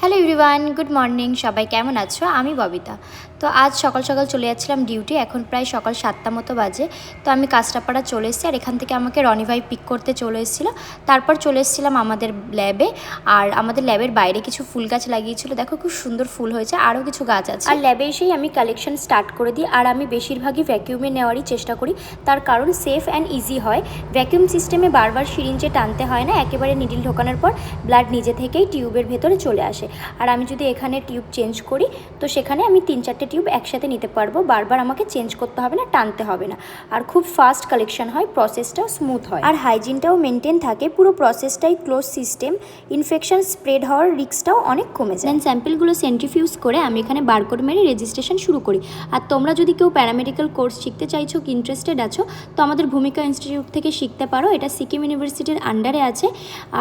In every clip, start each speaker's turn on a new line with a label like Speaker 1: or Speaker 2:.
Speaker 1: Hello everyone, good morning. সবাই কেমন আছো? আমি ববিতা। তো আজ সকাল সকাল চলে যাচ্ছিলাম ডিউটি। এখন প্রায় সকাল 7টা মতো বাজে। তো আমি কাঁচরাপাড়া চলে এসেছি, আর এখান থেকে আমাকে রনি ভাই পিক করতে চলে এসেছিলো। তারপর চলে এসেছিলাম আমাদের ল্যাবে। আর আমাদের ল্যাবের বাইরে কিছু ফুল গাছ লাগিয়েছিল, দেখো খুব সুন্দর ফুল হয়েছে, আরও কিছু গাছ আছে। আর ল্যাবে এসেই আমি কালেকশন স্টার্ট করে দিই। আর আমি বেশিরভাগই ভ্যাকিউমে নেওয়ারই চেষ্টা করি, তার কারণ সেফ অ্যান্ড ইজি হয়। ভ্যাকিউম সিস্টেমে বারবার সিরিঞ্জে টানতে হয় না, একেবারে নিডিল ঢোকানোর পর ব্লাড নিজে থেকেই টিউবের ভেতরে চলে আসে। আর আমি যদি এখানে টিউব চেঞ্জ করি, তো সেখানে আমি 3-4টে টিউব একসাথে নিতে পারবো, বারবার আমাকে চেঞ্জ করতে হবে না, টানতে হবে না। আর খুব ফাস্ট কালেকশন হয়, প্রসেসটাও স্মুথ হয়, আর হাইজিনটাও মেনটেন থাকে। পুরো প্রসেসটাই ক্লোজ সিস্টেম, ইনফেকশন স্প্রেড হওয়ার রিস্কটাও অনেক কমে যায়। দেন স্যাম্পেলগুলো সেন্ট্রিফিউজ করে আমি এখানে বারকোড মেরে রেজিস্ট্রেশন শুরু করি। আর তোমরা যদি কেউ প্যারামেডিক্যাল কোর্স শিখতে চাইছো, ইন্টারেস্টেড আছো, তো আমাদের ভূমিকা ইনস্টিটিউট থেকে শিখতে পারো। এটা সিকিম ইউনিভার্সিটির আন্ডারে আছে।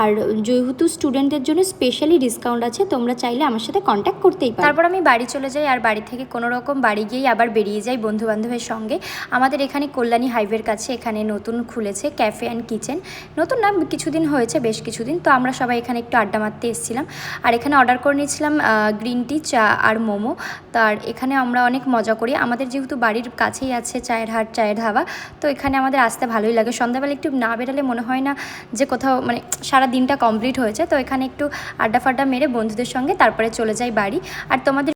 Speaker 1: আর যেহেতু স্টুডেন্টদের জন্য স্পেশালি ডিসকাউন্ট আছে, তোমরা চাইলে আমার সাথে কন্ট্যাক্ট করতেই পারো। তারপর আমি বাড়ি চলে যাই, আর বাড়ি থেকে কোনো রকম বাড়ি গিয়েই আবার বেরিয়ে যাই বন্ধুবান্ধবের সঙ্গে। আমাদের এখানে কল্যাণী হাইওয়ের কাছে এখানে নতুন খুলেছে ক্যাফে অ্যান্ড কিচেন। নতুন না, কিছুদিন হয়েছে, বেশ কিছুদিন। তো আমরা সবাই এখানে একটু আড্ডা মারতে এসেছিলাম। আর এখানে অর্ডার করে নিয়েছিলাম গ্রিন টি, চা আর মোমো। তার এখানে আমরা অনেক মজা করি। আমাদের যেহেতু বাড়ির কাছেই আছে চায়ের হাট, চায়ের ধাবা, তো এখানে আমাদের আসতে ভালোই লাগে। সন্ধ্যাবেলা একটু না বেরালে মনে হয় না যে কোথাও মানে সারা দিনটা কমপ্লিট হয়েছে। তো এখানে একটু আড্ডা ফাড্ডা মেরে বন্ধুদের সঙ্গে তারপরে চলে যাই বাড়ি। আর তোমাদের